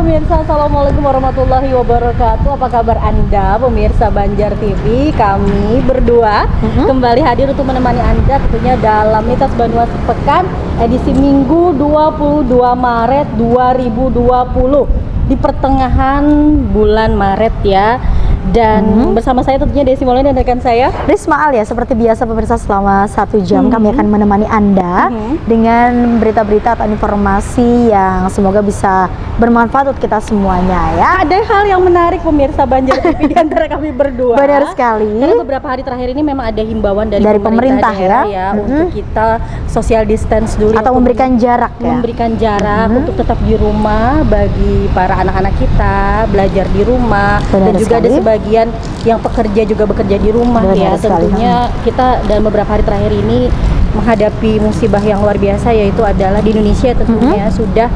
pemirsa, Assalamualaikum warahmatullahi wabarakatuh. Apa kabar Anda pemirsa Banjar TV? Kami berdua kembali hadir untuk menemani Anda tentunya dalam Mitos Banua Sepekan edisi Minggu 22 Maret 2020 di pertengahan bulan Maret ya. Dan bersama saya tentunya Desi Maulana dan rekan saya Risma Alia. Seperti biasa pemirsa, selama 1 jam kami akan menemani Anda dengan berita-berita atau informasi yang semoga bisa bermanfaat untuk kita semuanya ya. Ada hal yang menarik pemirsa Banjar TV di antara kami berdua. Benar sekali. Karena beberapa hari terakhir ini memang ada himbauan dari pemerintah daerah ya untuk kita social distance dulu atau memberikan jarak ya. Memberikan jarak untuk tetap di rumah bagi para anak-anak kita, belajar di rumah. Benar dan juga sekali. ada sebagian yang pekerja juga bekerja di rumah. Benar ya. sekali. Tentunya kita dalam beberapa hari terakhir ini menghadapi musibah yang luar biasa, yaitu adalah di Indonesia tentunya sudah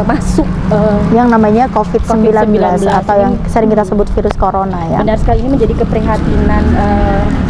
masuk yang namanya COVID-19 atau yang sering kita sebut virus corona ya. Benar sekali, ini menjadi keprihatinan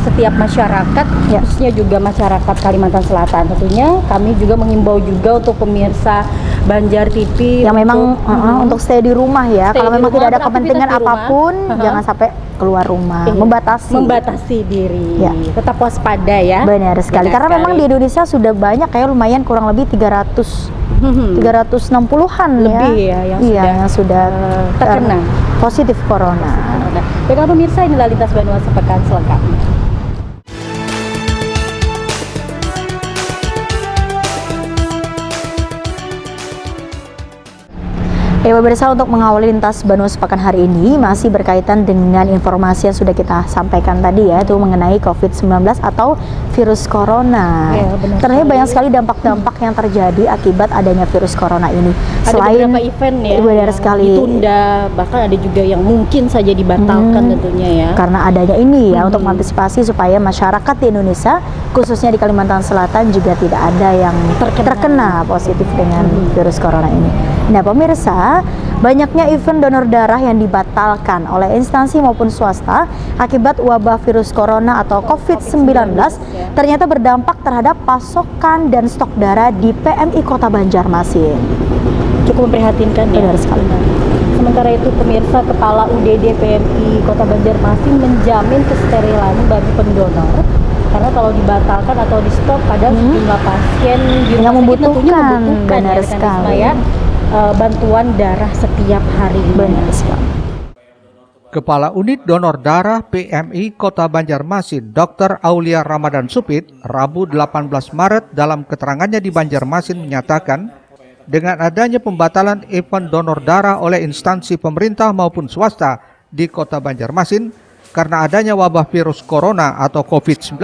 setiap masyarakat, khususnya juga masyarakat Kalimantan Selatan. Tentunya kami juga mengimbau juga untuk pemirsa Banjar TV yang memang untuk stay di rumah ya. Kalau memang tidak ada kepentingan apapun, jangan sampai keluar rumah, membatasi diri, tetap waspada ya. Benar sekali. Karena memang di Indonesia sudah banyak kayak lumayan kurang lebih 360-an lebih ya yang sudah terkena positif corona. Baiklah pemirsa, inilah Lintas Banua Sepekan selengkapnya. Ya pemirsa, untuk mengawali Lintas Banua Sepekan hari ini masih berkaitan dengan informasi yang sudah kita sampaikan tadi ya, itu mengenai COVID-19 atau virus corona. Ternyata banyak sekali dampak-dampak yang terjadi akibat adanya virus corona ini. Selain beberapa event ya benar sekali ditunda, bahkan ada juga yang mungkin saja dibatalkan tentunya ya. Karena adanya ini ya, untuk mengantisipasi supaya masyarakat di Indonesia khususnya di Kalimantan Selatan juga tidak ada yang terkena positif dengan virus corona ini. Nah pemirsa, banyaknya event donor darah yang dibatalkan oleh instansi maupun swasta akibat wabah virus corona atau COVID-19 ternyata berdampak terhadap pasokan dan stok darah di PMI Kota Banjarmasin. Cukup memprihatinkan ya. Benar sekali. Sementara itu pemirsa, Kepala UDD PMI Kota Banjarmasin menjamin kesterilan bagi pendonor. Karena kalau dibatalkan atau di stop pada sejumlah pasien yang membutuhkan, benar sekali ya, bantuan darah setiap hari. Benar sekali. Kepala Unit Donor Darah PMI Kota Banjarmasin, Dr. Aulia Ramadan Supit, Rabu 18 Maret dalam keterangannya di Banjarmasin menyatakan, dengan adanya pembatalan event donor darah oleh instansi pemerintah maupun swasta di Kota Banjarmasin karena adanya wabah virus corona atau COVID-19,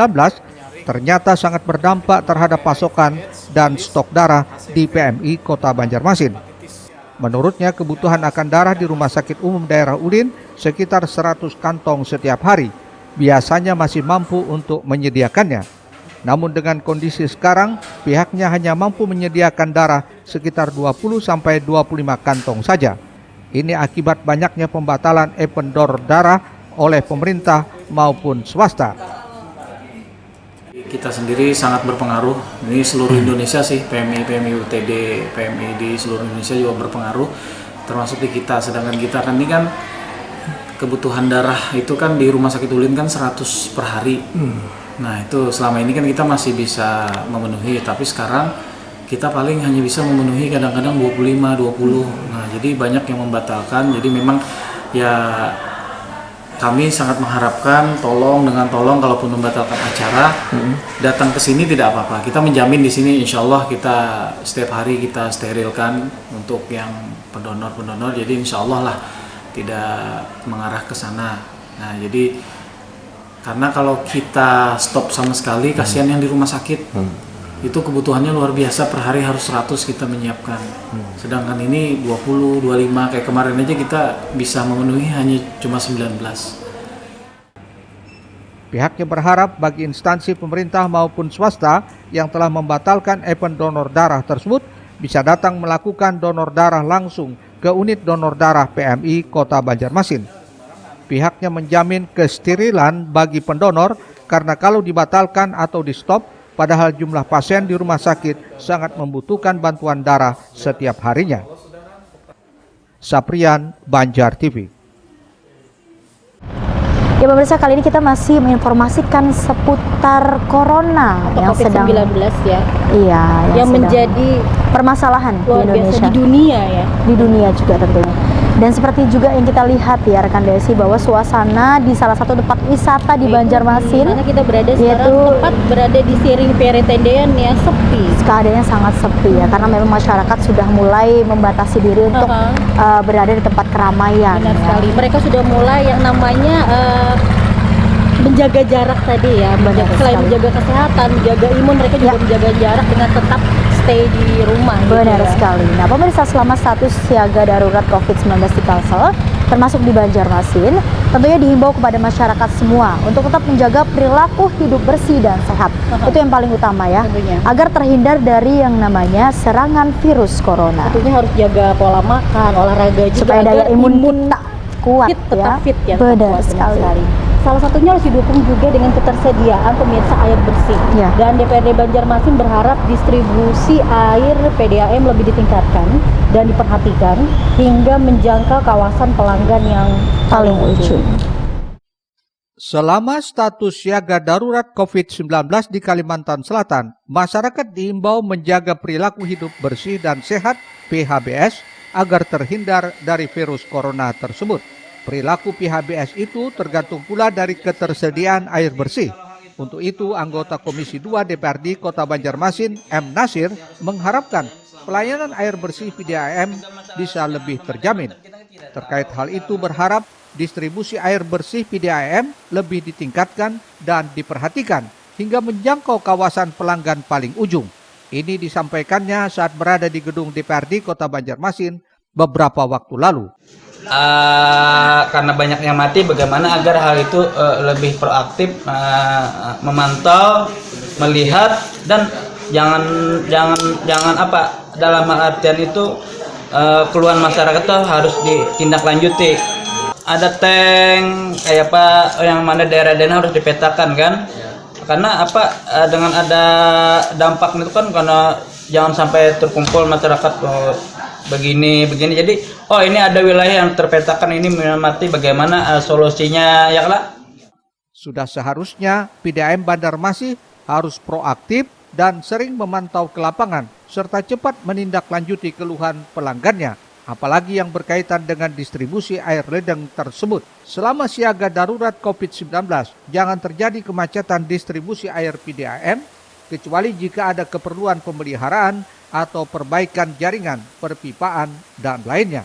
ternyata sangat berdampak terhadap pasokan dan stok darah di PMI Kota Banjarmasin. Menurutnya, kebutuhan akan darah di Rumah Sakit Umum Daerah Ulin sekitar 100 kantong setiap hari. Biasanya masih mampu untuk menyediakannya. Namun dengan kondisi sekarang, pihaknya hanya mampu menyediakan darah sekitar 20-25 kantong saja. Ini akibat banyaknya pembatalan event donor darah oleh pemerintah maupun swasta. Kita sendiri sangat berpengaruh. Ini seluruh Indonesia sih, PMI UTD, PMI di seluruh Indonesia juga berpengaruh, termasuk di kita. Sedangkan kita kan ini kan kebutuhan darah itu kan di Rumah Sakit Ulin kan 100 per hari. Nah itu selama ini kan kita masih bisa memenuhi, tapi sekarang kita paling hanya bisa memenuhi kadang-kadang 25-20. Nah jadi banyak yang membatalkan. Jadi memang ya kami sangat mengharapkan tolong kalaupun membatalkan acara datang ke sini tidak apa-apa. Kita menjamin di sini insya Allah kita setiap hari kita sterilkan untuk yang pendonor. Jadi insya Allah lah tidak mengarah ke sana. Nah jadi karena kalau kita stop sama sekali kasihan yang di rumah sakit. Itu kebutuhannya luar biasa, per hari harus 100 kita menyiapkan. Sedangkan ini 20, 25, kayak kemarin aja kita bisa memenuhi hanya cuma 19. Pihaknya berharap bagi instansi pemerintah maupun swasta yang telah membatalkan event donor darah tersebut bisa datang melakukan donor darah langsung ke unit donor darah PMI Kota Banjarmasin. Pihaknya menjamin kesterilan bagi pendonor karena kalau dibatalkan atau di stop, padahal jumlah pasien di rumah sakit sangat membutuhkan bantuan darah setiap harinya. Saprian, Banjar TV. Ya pemirsa, kali ini kita masih menginformasikan seputar corona Atau yang sedang COVID-19 ya, iya yang sedang menjadi permasalahan di luar biasa Indonesia, di dunia ya. di dunia juga tentunya. Dan seperti juga yang kita lihat ya rekan Desi, bahwa suasana di salah satu tempat wisata di Banjarmasin, Mana kita berada sekarang, yaitu- tepat berada di Siring Peretendean ya, sepi. keadaannya sangat sepi ya, karena memang masyarakat sudah mulai membatasi diri untuk berada di tempat keramaian. Benar ya. sekali. Mereka sudah mulai yang namanya menjaga jarak tadi ya. Benar Selain sekali. menjaga kesehatan, menjaga imun, mereka juga Ya. menjaga jarak dengan tetap stay di rumah. Benar gitu ya. sekali. Nah, pemirsa, selama status siaga darurat COVID-19 di Kalsel, termasuk di Banjarmasin, tentunya dihimbau kepada masyarakat semua untuk tetap menjaga perilaku hidup bersih dan sehat. Itu yang paling utama ya, Tentunya. agar terhindar dari yang namanya serangan virus corona. Tentunya harus jaga pola makan, olahraga juga Supaya daya agar imun kita kuat fit, tetap ya. fit ya. tetap Benar kuat, sekali. Salah satunya harus didukung juga dengan ketersediaan pemirsa air bersih. Ya. Dan DPRD Banjarmasin berharap distribusi air PDAM lebih ditingkatkan dan diperhatikan hingga menjangkau kawasan pelanggan yang Paling ujung. Selama status siaga darurat COVID-19 di Kalimantan Selatan, masyarakat diimbau menjaga perilaku hidup bersih dan sehat (PHBS) agar terhindar dari virus corona tersebut. Perilaku PHBS itu tergantung pula dari ketersediaan air bersih. Untuk itu, anggota Komisi 2 DPRD Kota Banjarmasin, M. Nasir, mengharapkan pelayanan air bersih PDAM bisa lebih terjamin. Terkait hal itu berharap distribusi air bersih PDAM lebih ditingkatkan dan diperhatikan hingga menjangkau kawasan pelanggan paling ujung. Ini disampaikannya saat berada di gedung DPRD Kota Banjarmasin beberapa waktu lalu. Karena banyak yang mati, bagaimana agar hal itu lebih proaktif memantau, melihat, dan jangan apa, dalam artian itu keluhan masyarakat itu harus ditindaklanjuti. Ada tank kayak apa yang mana daerah-daerah harus dipetakan kan, karena apa, dengan ada dampak itu kan, karena jangan sampai terkumpul masyarakat begini. Jadi ini ada wilayah yang terpetakan, ini mati, bagaimana solusinya ya lah. Sudah seharusnya PDAM Banjarmasin harus proaktif dan sering memantau ke lapangan serta cepat menindaklanjuti keluhan pelanggannya, apalagi yang berkaitan dengan distribusi air ledeng tersebut. Selama siaga darurat COVID-19, jangan terjadi kemacetan distribusi air PDAM, kecuali jika ada keperluan pemeliharaan atau perbaikan jaringan, perpipaan, dan lainnya.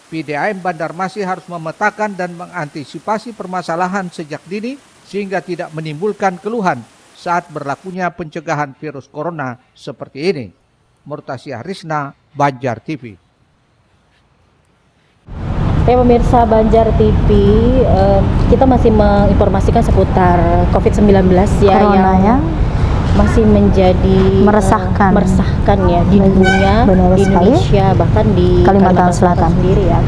PDAM Banjarmasin harus memetakan dan mengantisipasi permasalahan sejak dini sehingga tidak menimbulkan keluhan saat berlakunya pencegahan virus corona seperti ini. Murtasyah Rizna, Banjar TV. Ya pemirsa Banjar TV, kita masih menginformasikan seputar COVID-19 ya, Corona yang masih menjadi meresahkan ya di dunia, Benar di sekali. Indonesia, bahkan di Kalimantan Selatan sendiri ya.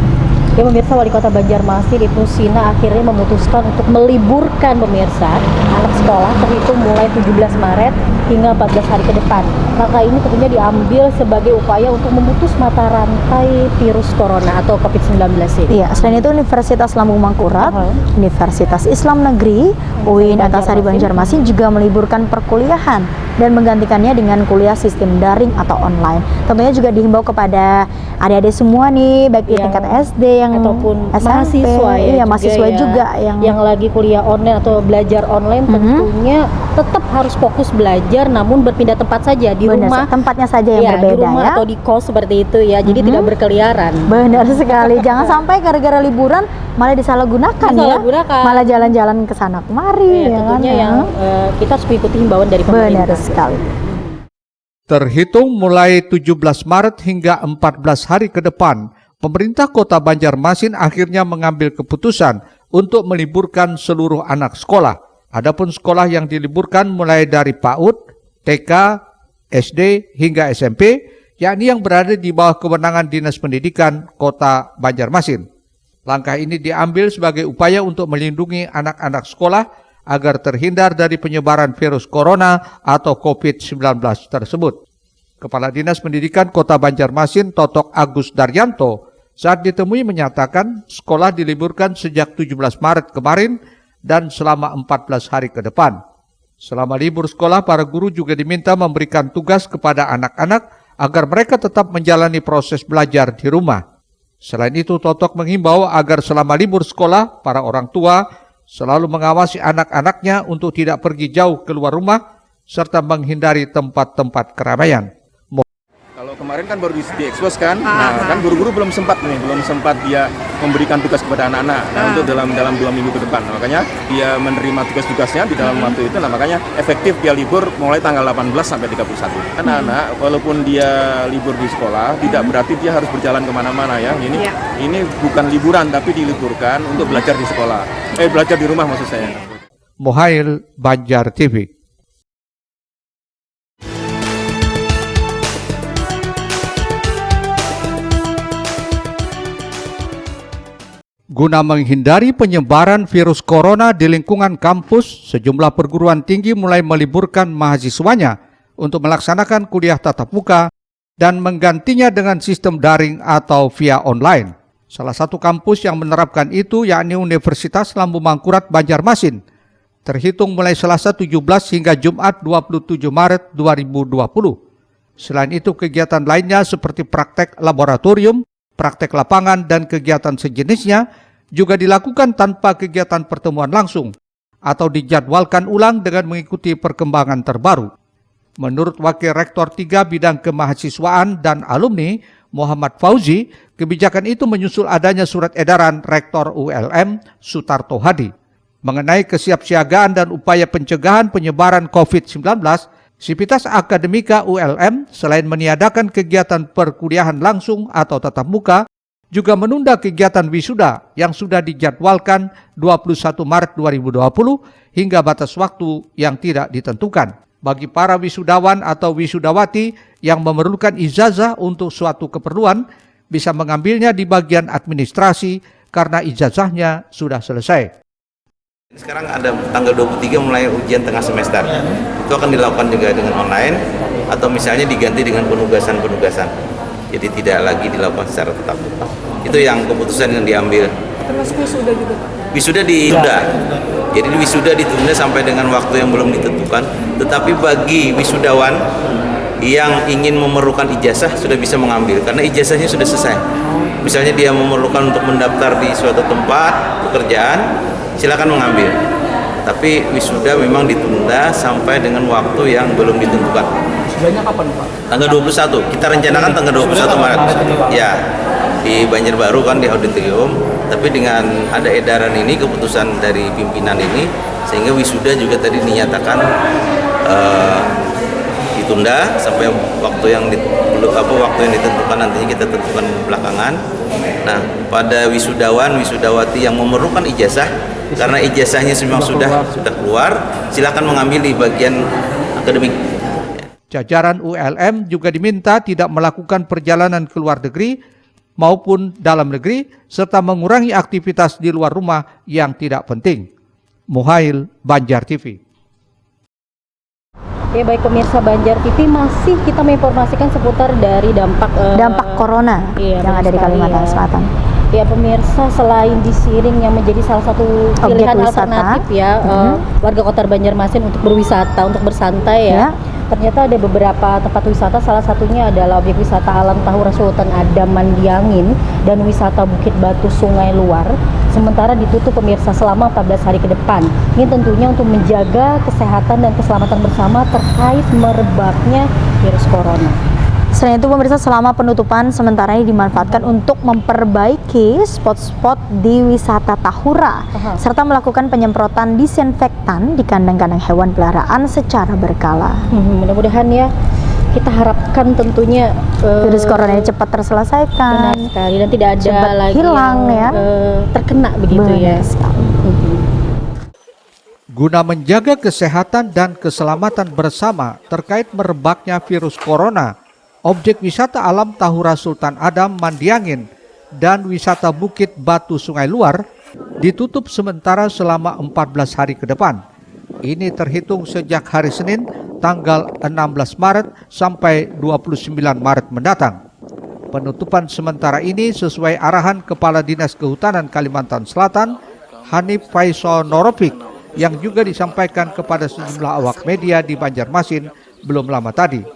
Ya pemirsa, Wali Kota Banjarmasin Ibnu Sina akhirnya memutuskan untuk meliburkan pemirsa anak sekolah terhitung mulai 17 Maret hingga 14 hari ke depan. Maka ini tentunya diambil sebagai upaya untuk memutus mata rantai virus corona atau COVID-19 ini. Iya, selain itu Universitas Lambung Mangkurat, Universitas Islam Negeri, UIN Antasari Banjarmasin juga meliburkan perkuliahan dan menggantikannya dengan kuliah sistem daring atau online. Tentunya juga dihimbau kepada adik-adik semua nih, baik di tingkat SD yang ataupun SMP, mahasiswa ya, iya, mahasiswa ya, juga yang lagi kuliah online atau belajar online, tentunya tetap harus fokus belajar, namun berpindah tempat saja di benar, rumah, tempatnya saja yang ya, berbeda di rumah ya. atau di kos seperti itu ya, jadi tidak berkeliaran. Benar sekali. Jangan sampai gara-gara liburan malah disalahgunakan ya. Disalahgunakan. Malah jalan-jalan ke sana kemari Ya, ya kan. tentunya yang kita harus mengikuti himbauan dari benar pemerintah. sekali. Terhitung mulai 17 Maret hingga 14 hari ke depan, pemerintah Kota Banjarmasin akhirnya mengambil keputusan untuk meliburkan seluruh anak sekolah. Adapun sekolah yang diliburkan mulai dari PAUD, TK, SD hingga SMP, yakni yang berada di bawah kewenangan Dinas Pendidikan Kota Banjarmasin. Langkah ini diambil sebagai upaya untuk melindungi anak-anak sekolah agar terhindar dari penyebaran virus corona atau COVID-19 tersebut. Kepala Dinas Pendidikan Kota Banjarmasin Totok Agus Daryanto saat ditemui menyatakan sekolah diliburkan sejak 17 Maret kemarin dan selama 14 hari ke depan. Selama libur sekolah, para guru juga diminta memberikan tugas kepada anak-anak agar mereka tetap menjalani proses belajar di rumah. Selain itu, Totok menghimbau agar selama libur sekolah, para orang tua selalu mengawasi anak-anaknya untuk tidak pergi jauh keluar rumah, serta menghindari tempat-tempat keramaian. Kalau kemarin kan baru diekspos kan, nah kan guru-guru belum sempat dia memberikan tugas kepada anak-anak. Nah untuk dalam 2 minggu ke depan, makanya dia menerima tugas-tugasnya di dalam waktu itu. Nah makanya efektif dia libur mulai tanggal 18 sampai 31. Anak-anak walaupun dia libur di sekolah, tidak berarti dia harus berjalan kemana-mana ya. Ini bukan liburan tapi diliburkan untuk belajar di sekolah, belajar di rumah maksud saya. Muhail, Banjar TV. Guna menghindari penyebaran virus corona di lingkungan kampus, sejumlah perguruan tinggi mulai meliburkan mahasiswanya untuk melaksanakan kuliah tatap muka dan menggantinya dengan sistem daring atau via online. Salah satu kampus yang menerapkan itu yakni Universitas Lambung Mangkurat Banjarmasin, terhitung mulai Selasa 17 hingga Jumat 27 Maret 2020. Selain itu, kegiatan lainnya seperti praktek laboratorium, praktek lapangan, dan kegiatan sejenisnya juga dilakukan tanpa kegiatan pertemuan langsung atau dijadwalkan ulang dengan mengikuti perkembangan terbaru. Menurut Wakil Rektor 3 Bidang Kemahasiswaan dan Alumni, Muhammad Fauzi, kebijakan itu menyusul adanya surat edaran Rektor ULM Sutarto Hadi. Mengenai kesiapsiagaan dan upaya pencegahan penyebaran COVID-19, Sivitas Akademika ULM selain meniadakan kegiatan perkuliahan langsung atau tatap muka, juga menunda kegiatan wisuda yang sudah dijadwalkan 21 Maret 2020 hingga batas waktu yang tidak ditentukan. Bagi para wisudawan atau wisudawati yang memerlukan ijazah untuk suatu keperluan, bisa mengambilnya di bagian administrasi karena ijazahnya sudah selesai. Sekarang ada tanggal 23 mulai ujian tengah semester. Itu akan dilakukan juga dengan online atau misalnya diganti dengan penugasan-penugasan. Jadi tidak lagi dilakukan secara tetap muka. Itu yang keputusan yang diambil. Termasuk wisuda juga, Pak? Wisuda ditunda. Jadi wisuda ditunda sampai dengan waktu yang belum ditentukan. Tetapi bagi wisudawan yang ingin memerlukan ijazah sudah bisa mengambil karena ijazahnya sudah selesai. Misalnya dia memerlukan untuk mendaftar di suatu tempat pekerjaan, silakan mengambil. Tapi wisuda memang ditunda sampai dengan waktu yang belum ditentukan. Wisudanya kapan, Pak? Tanggal 21. Kita rencanakan tanggal 21 Maret. Ya, di Banjarbaru kan di auditorium. Tapi dengan ada edaran ini, keputusan dari pimpinan ini, sehingga wisuda juga tadi dinyatakan ditunda sampai waktu yang ditentukan nantinya kita tentukan belakangan. Nah, pada wisudawan, wisudawati yang memerlukan ijazah, karena ijazahnya memang sudah keluar, silakan mengambil di bagian akademik. Jajaran ULM juga diminta tidak melakukan perjalanan ke luar negeri maupun dalam negeri, serta mengurangi aktivitas di luar rumah yang tidak penting. Muhail, Banjar TV. Oke, baik pemirsa Banjar TV, masih kita menginformasikan seputar dari dampak corona yang ada di Kalimantan Selatan. Ya pemirsa, selain di Siring yang menjadi salah satu pilihan alternatif ya warga Kota Banjarmasin untuk berwisata, untuk bersantai ya. Ternyata ada beberapa tempat wisata, salah satunya adalah objek wisata alam Tahura Sultan Adam Mandiangin dan wisata Bukit Batu Sungai Luar. Sementara ditutup pemirsa selama 14 hari ke depan. Ini tentunya untuk menjaga kesehatan dan keselamatan bersama terkait merebaknya virus corona. Selain itu pemirsa, selama penutupan sementara ini dimanfaatkan untuk memperbaiki spot-spot di wisata Tahura serta melakukan penyemprotan disinfektan di kandang-kandang hewan peliharaan secara berkala. Mudah-mudahan ya, kita harapkan tentunya virus corona ini cepat terselesaikan. Benar sekali, dan tidak ada cepat lagi hilang yang, ya. Terkena begitu ya. Guna menjaga kesehatan dan keselamatan bersama terkait merebaknya virus corona, objek wisata alam Tahura Sultan Adam Mandiangin dan wisata Bukit Batu Sungai Luar ditutup sementara selama 14 hari ke depan. Ini terhitung sejak hari Senin tanggal 16 Maret sampai 29 Maret mendatang. Penutupan sementara ini sesuai arahan Kepala Dinas Kehutanan Kalimantan Selatan, Hanif Faisal Norofik, yang juga disampaikan kepada sejumlah awak media di Banjarmasin belum lama tadi.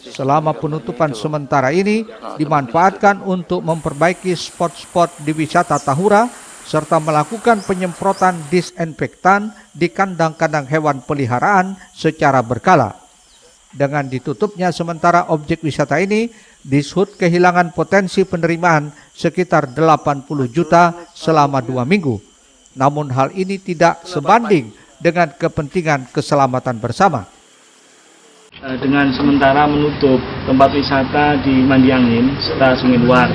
Selama penutupan sementara ini dimanfaatkan untuk memperbaiki spot-spot di wisata Tahura serta melakukan penyemprotan disinfektan di kandang-kandang hewan peliharaan secara berkala. Dengan ditutupnya sementara objek wisata ini, Dishub kehilangan potensi penerimaan sekitar 80 juta selama 2 minggu. Namun hal ini tidak sebanding dengan kepentingan keselamatan bersama. Dengan sementara menutup tempat wisata di Mandi Angin serta Sungai Luar,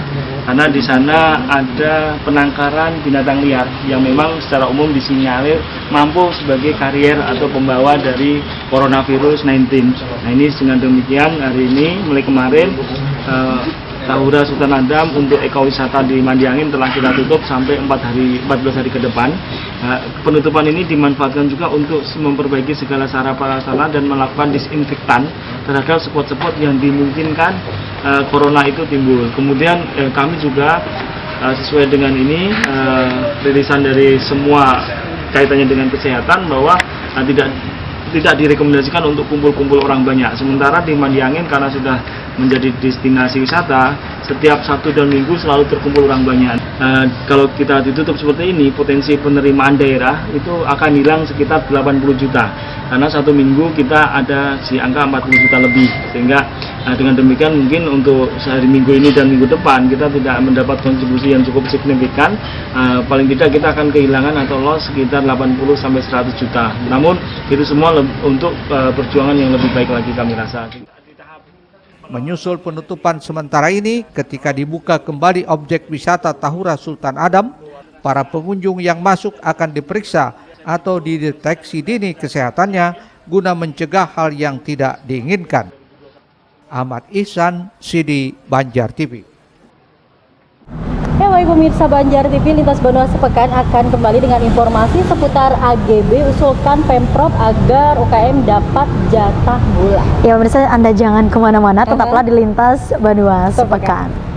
karena di sana ada penangkaran binatang liar yang memang secara umum disinyalir mampu sebagai karier atau pembawa dari coronavirus 19. Nah, ini dengan demikian hari ini mulai kemarin Tahura Sultan Adam untuk ekowisata di Mandi Angin telah kita tutup sampai 14 hari ke depan. Penutupan ini dimanfaatkan juga untuk memperbaiki segala sarana dan melakukan disinfektan terhadap spot-spot yang dimungkinkan corona itu timbul. Kemudian kami juga sesuai dengan ini rilisan dari semua kaitannya dengan kesehatan bahwa tidak direkomendasikan untuk kumpul-kumpul orang banyak. Sementara di Mandi Angin karena sudah menjadi destinasi wisata, setiap Sabtu dan Minggu selalu terkumpul orang banyak. Kalau kita ditutup seperti ini, potensi penerimaan daerah itu akan hilang sekitar 80 juta. Karena satu minggu kita ada di angka 40 juta lebih. Sehingga dengan demikian mungkin untuk sehari minggu ini dan minggu depan kita tidak mendapat kontribusi yang cukup signifikan. Paling tidak kita akan kehilangan atau loss sekitar 80-100 juta. Namun itu semua untuk perjuangan yang lebih baik lagi kami rasa. Menyusul penutupan sementara ini, ketika dibuka kembali objek wisata Tahura Sultan Adam, para pengunjung yang masuk akan diperiksa atau dideteksi dini kesehatannya guna mencegah hal yang tidak diinginkan. Ahmad Ihsan, Sidi, Banjar TV. Ya baik pemirsa Banjar TV, Lintas Banua Sepekan akan kembali dengan informasi seputar AGB usulkan Pemprov agar UKM dapat jatah bulan. Ya pemirsa, Anda jangan kemana-mana, tetaplah di Lintas Banua Sepekan.